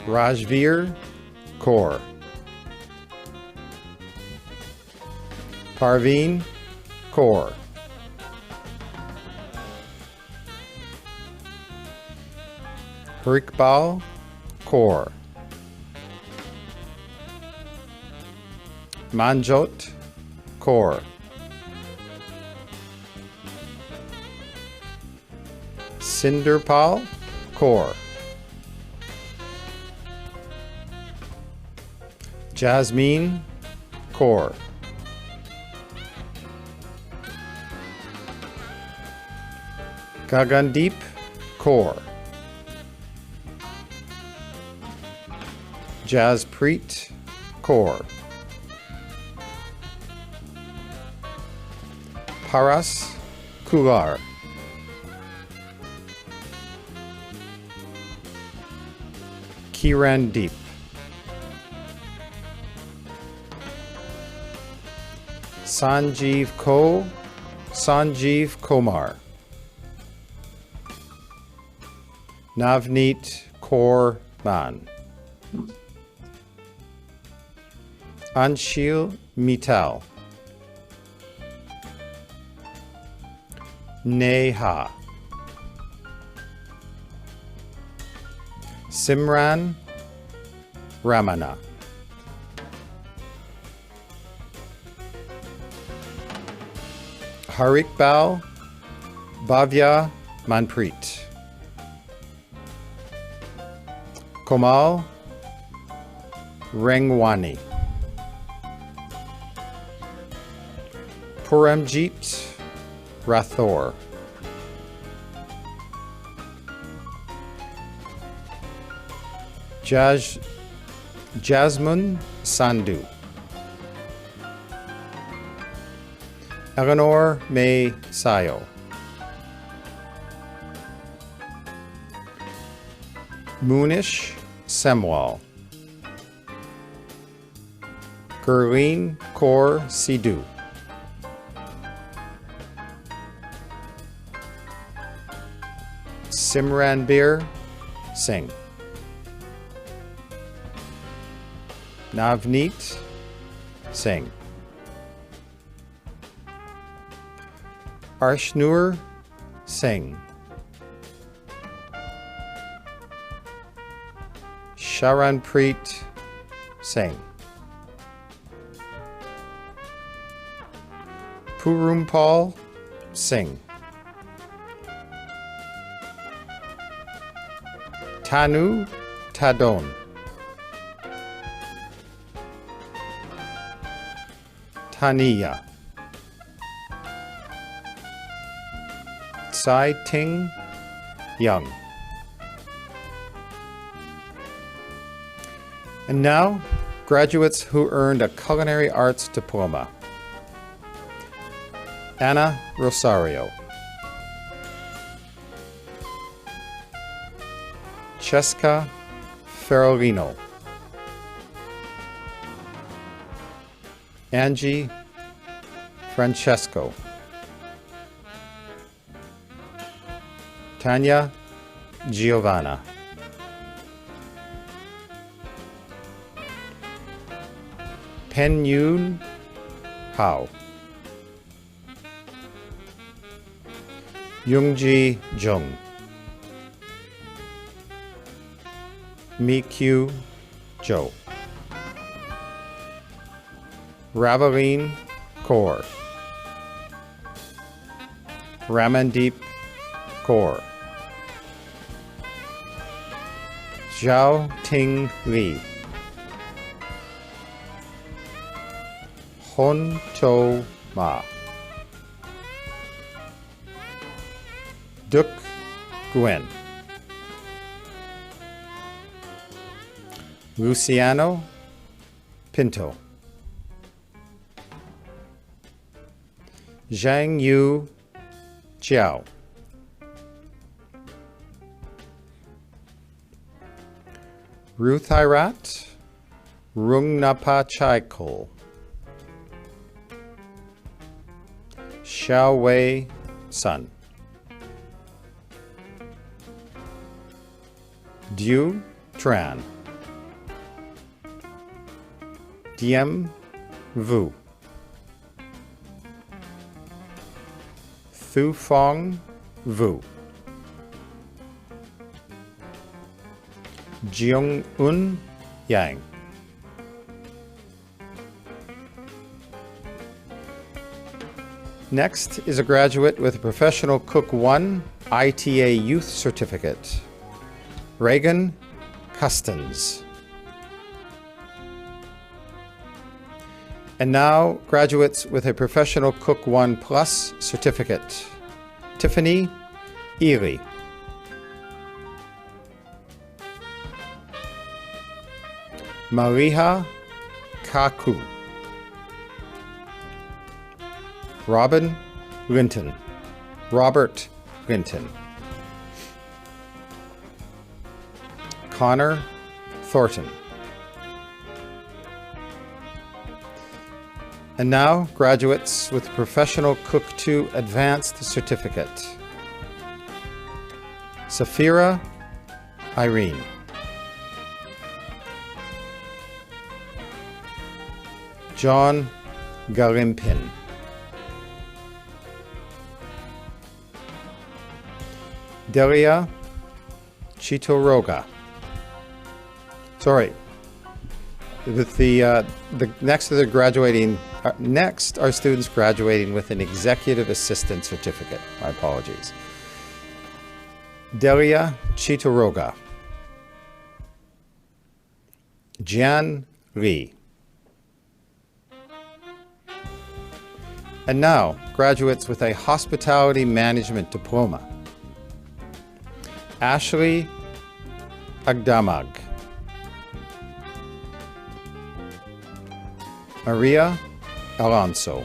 Speaker 11: Rajveer Kaur. Parveen Kaur. Harikbal Kaur. Manjot Kaur. Cinderpal Kaur. Jasmine Kaur. Gagandeep Kaur. Jaspreet Kaur. Paras Kular. Kirandeep. Sanjeev Komar. Navneet Kaur Man. Anshil Mittal. Neha. Simran Ramana. Harikbal Bhavya Manpreet. Komal Rengwani. Puramjit Rathore. Jasmine Sandhu. Eleanor May Sayo. Munish Semwal. Gurleen Kaur Sidhu. Simranbir Singh. Navneet Singh. Arshnur Singh. Sharanpreet Singh. Purumpal Singh. Tanu Tadon. Tania. Tsai Ting Young. And now, graduates who earned a culinary arts diploma. Ana Rosario. Cheska Ferolino. Angie Francesco. Tanya Giovanna. Pen Yoon Hao. Youngji Jung. Mikyu Jo. Ravaleen Kaur. Ramandeep Kaur. Zhao Ting Li. Hon To Ma. Duk Guen. Luciano Pinto. Zhang Yu Jiao. Ruthairat Rungnapa Chaikol. Xiao Wei Sun. Du Tran. Diem Vu. Thu Fong Vu. Jiong Un Yang. Next is a graduate with a Professional Cook 1 ITA Youth Certificate, Reagan Custins. And now, graduates with a Professional Cook 1 Plus Certificate, Tiffany Ely. Mariha Kaku. Robert Linton. Connor Thornton. And now, graduates with Professional Cook 2 Advanced Certificate. Safira Irene. John Galimpin. Delia Chitoroga. Sorry. With the next are graduating. Next are students graduating with an Executive Assistant Certificate. My apologies. Delia Chitoroga. Jian Li. And now, graduates with a Hospitality Management Diploma. Ashley Agdamag. Maria Alonso.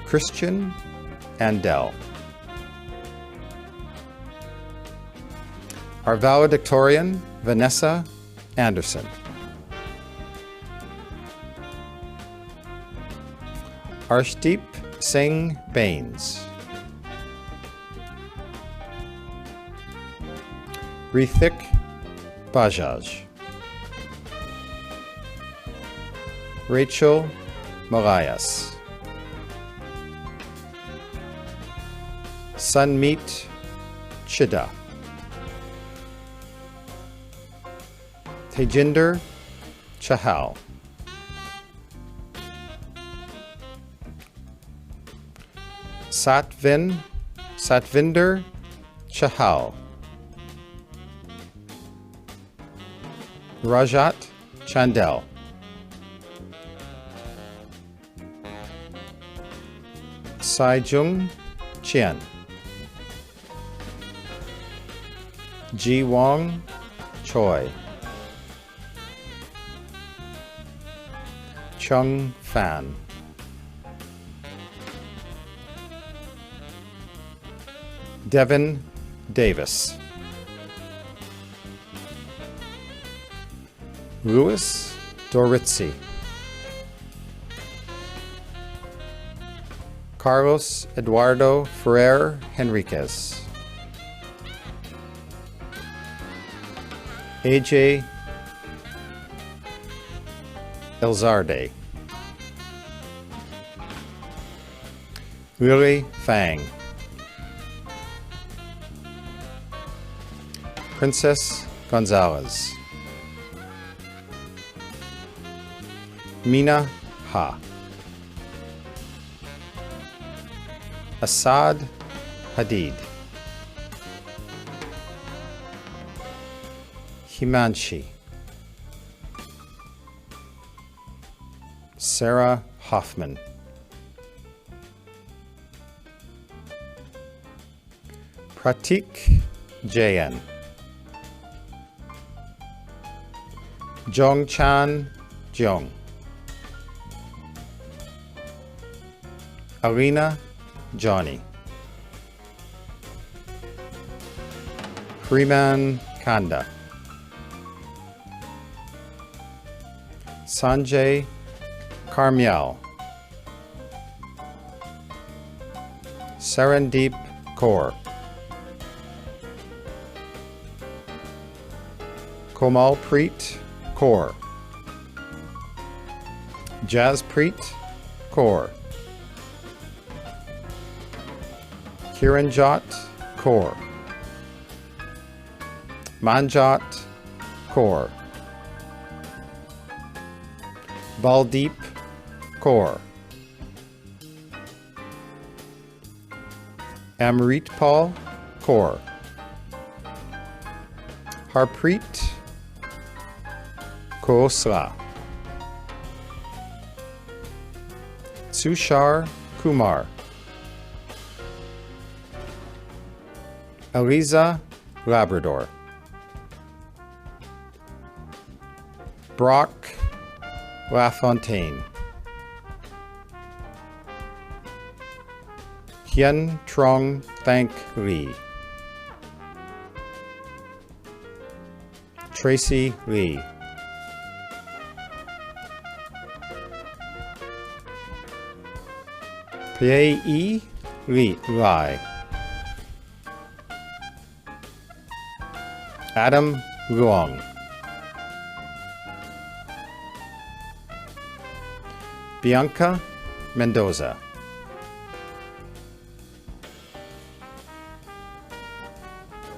Speaker 11: Christian Andel. Our valedictorian, Vanessa Anderson. Arshdeep Singh Bains. Rithik Bajaj. Rachel Malayas. Sunmeet Chida. Tejinder Chahal. Satvinder Chahal. Rajat Chandel. Saijung Qian. Ji Wong Choi. Chung Fan. Devin Davis. Louis Doritzi. Carlos Eduardo Ferrer Henriquez. AJ Elzarde. Lily Fang. Princess Gonzalez. Mina Ha. Assad Hadid. Himanshi. Sarah Hoffman. Pratik Jayan. Jongchan Jong. Alina Johnny. Hriman Kanda. Sanjay Karmial. Sarandeep Kaur. Komalpreet Kaur. Jaspreet Kaur. Kiranjot Kaur. Manjot Kaur. Baldeep Kaur. Amritpal Kaur. Harpreet Khosla. Sushar Kumar. Eliza Labrador. Brock LaFontaine. Hien Trong Thank Lee. Tracy Lee. Pei Lee Lai. Adam Luong. Bianca Mendoza.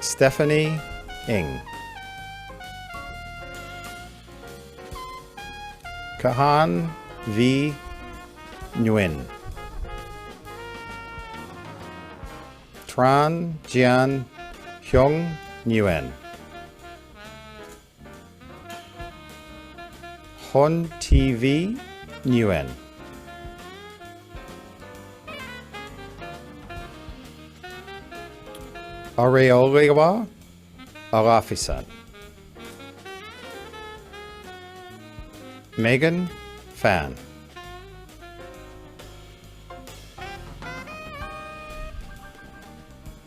Speaker 11: Stephanie Ng. Kahan V. Nguyen. Tran Jian Hyung Nguyen. Hon TV Nguyen. Areolewa Alafisan. Megan Fan.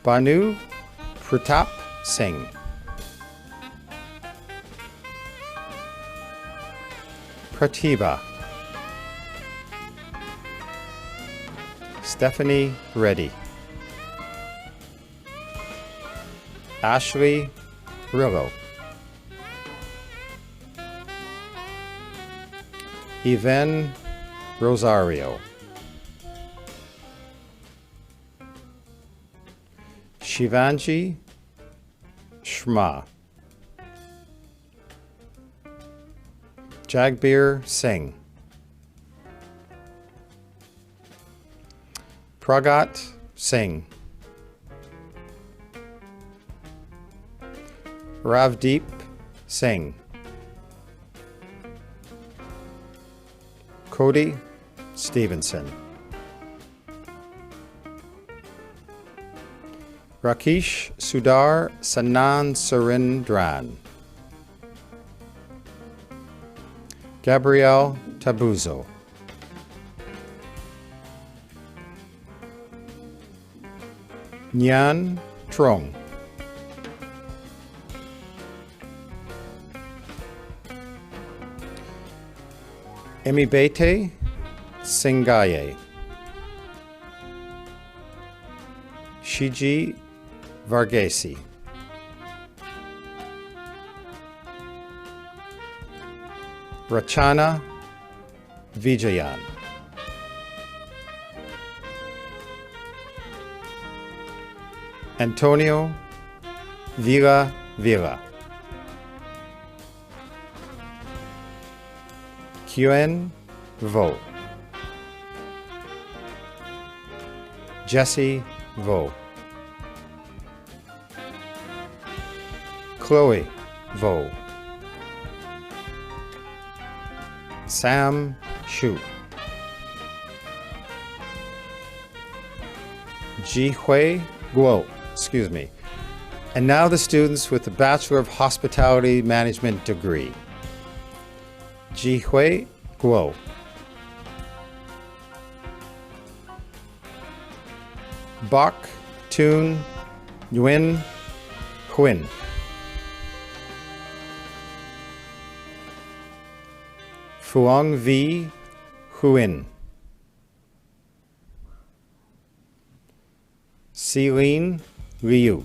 Speaker 11: Banu Pratap Singh. Pratibha. Stephanie Reddy. Ashley Rillo. Yvonne Rosario. Shivanji Shma. Jagbir Singh. Pragat Singh. Ravdeep Singh. Cody Stevenson. Rakesh Sudar Sanan Surendran. Gabrielle Tabuzo. Nyan Trong. Emibete Singaye. Shiji Varghese. Rachana Vijayan. Antonio Villa Villa. Quen Vo. Jesse Vo. Chloe Vo. Sam Shu. Ji Hui Guo, excuse me. And now the students with the Bachelor of Hospitality Management degree. Ji Hui Guo. Bok Tun Nguyen Huyen. Phuong V. Huyen. Celine Liu.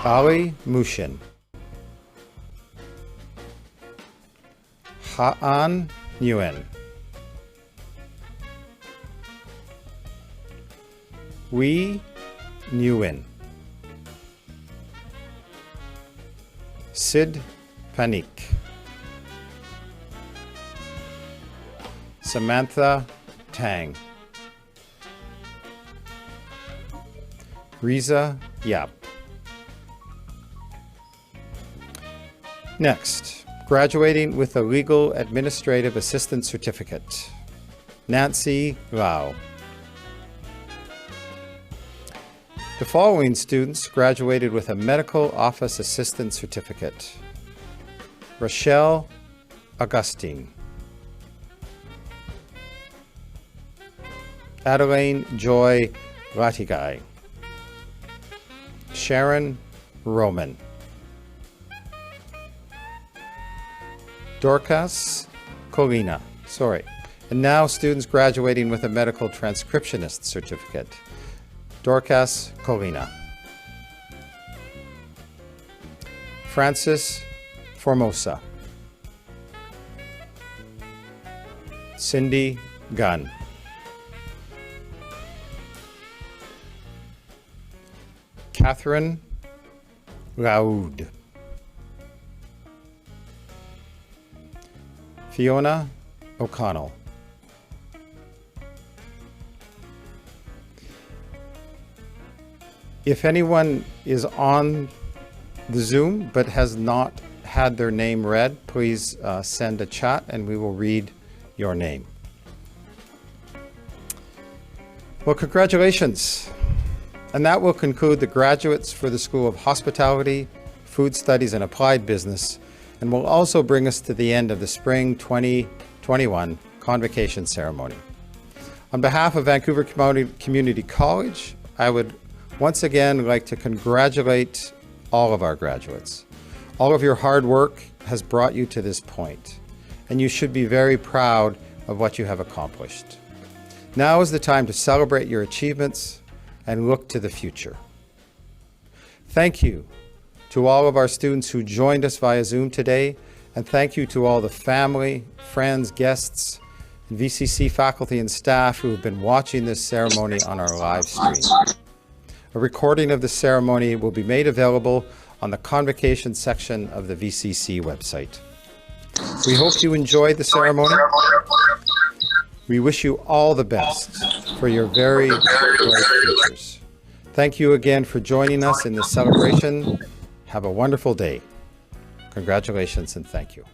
Speaker 11: Ali Mushin. Ha'an Nguyen. Wee Nguyen. Sid Panik. Samantha Tang. Riza Yap. Next, graduating with a Legal Administrative Assistant Certificate, Nancy Lau. The following students graduated with a Medical Office Assistant Certificate, Rochelle Augustine, Adeline Joy Latigai, Sharon Roman, Dorcas Colina, and now students graduating with a Medical Transcriptionist Certificate, Dorcas Colina, Francis Formosa, Cindy Gunn, Catherine Laoud, Fiona O'Connell, if anyone is on the Zoom but has not had their name read, please send a chat and we will read your name. Well, congratulations. And that will conclude the graduates for the School of Hospitality, Food Studies, and Applied Business, and will also bring us to the end of the Spring 2021 Convocation ceremony. On behalf of Vancouver Community College, I would once again like to congratulate all of our graduates. All of your hard work has brought you to this point, and you should be very proud of what you have accomplished. Now is the time to celebrate your achievements and look to the future. Thank you to all of our students who joined us via Zoom today, and thank you to all the family, friends, guests, and VCC faculty and staff who have been watching this ceremony on our live stream. A recording of the ceremony will be made available on the Convocation section of the VCC website. We hope you enjoyed the ceremony. We wish you all the best for your very bright futures. Thank you again for joining us in this celebration. Have a wonderful day. Congratulations and thank you.